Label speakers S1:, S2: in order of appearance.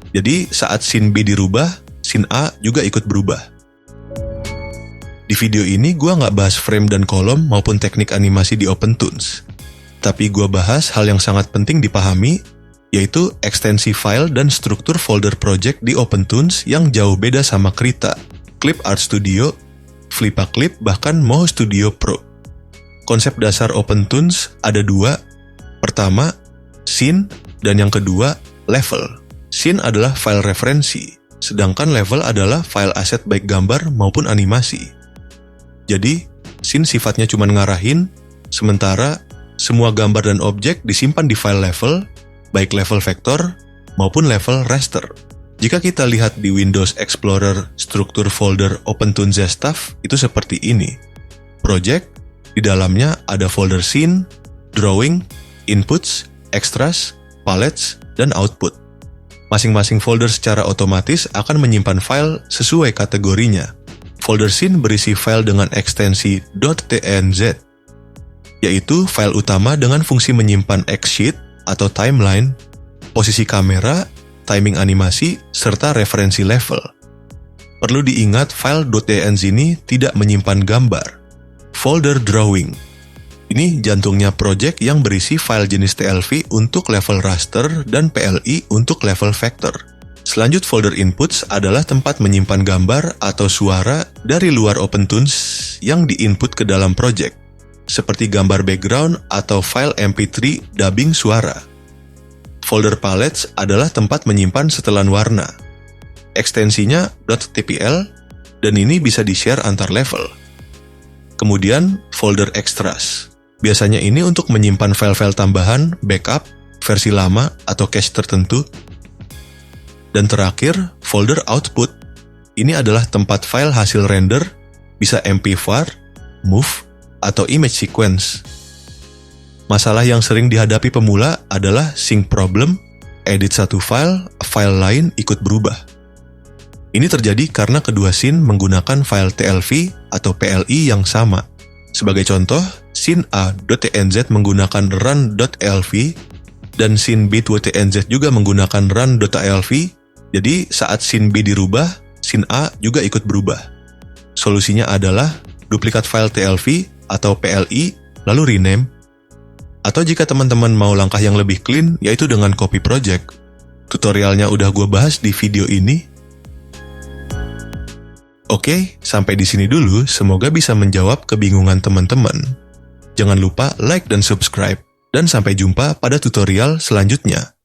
S1: Jadi saat scene B dirubah, scene A juga ikut berubah. Di video ini gue nggak bahas frame dan kolom maupun teknik animasi di OpenToonz. Tapi gue bahas hal yang sangat penting dipahami, yaitu ekstensi file dan struktur folder project di OpenToonz yang jauh beda sama Krita, Clip Art Studio, Flippa Clip, bahkan Moho Studio Pro. Konsep dasar OpenToonz ada dua. Pertama, scene, dan yang kedua, level. Scene adalah file referensi, sedangkan level adalah file aset baik gambar maupun animasi. Jadi, scene sifatnya cuma ngarahin, sementara semua gambar dan objek disimpan di file level, baik level vektor maupun level raster. Jika kita lihat di Windows Explorer struktur folder OpenToonz Zestaff, itu seperti ini. Project, di dalamnya ada folder scene, drawing, inputs, extras, palettes, dan output. Masing-masing folder secara otomatis akan menyimpan file sesuai kategorinya. Folder scene berisi file dengan ekstensi .tnz, yaitu file utama dengan fungsi menyimpan X-sheet atau timeline, posisi kamera, timing animasi, serta referensi level. Perlu diingat file .tnz ini tidak menyimpan gambar. Folder drawing. Ini jantungnya project yang berisi file jenis TLV untuk level raster dan PLI untuk level vector. Selanjut folder inputs adalah tempat menyimpan gambar atau suara dari luar OpenToonz yang diinput ke dalam project, seperti gambar background atau file MP3 dubbing suara. Folder palettes adalah tempat menyimpan setelan warna. Ekstensinya .tpl dan ini bisa di-share antar level. Kemudian folder extras. Biasanya ini untuk menyimpan file-file tambahan, backup, versi lama, atau cache tertentu. Dan terakhir, folder output. Ini adalah tempat file hasil render, bisa MP4, MOV, atau image sequence. Masalah yang sering dihadapi pemula adalah sync problem, edit satu file lain ikut berubah. Ini terjadi karena kedua scene menggunakan file TLV atau PLI yang sama. Sebagai contoh, scene A.tnz menggunakan run.lv dan scene B.tnz juga menggunakan run.lv. Jadi saat scene B dirubah, scene A juga ikut berubah. Solusinya adalah duplikat file TLV atau PLI lalu rename. Atau jika teman-teman mau langkah yang lebih clean, yaitu dengan copy project. Tutorialnya udah gue bahas di video ini. Oke, sampai di sini dulu. Semoga bisa menjawab kebingungan teman-teman. Jangan lupa like dan subscribe. Dan sampai jumpa pada tutorial selanjutnya.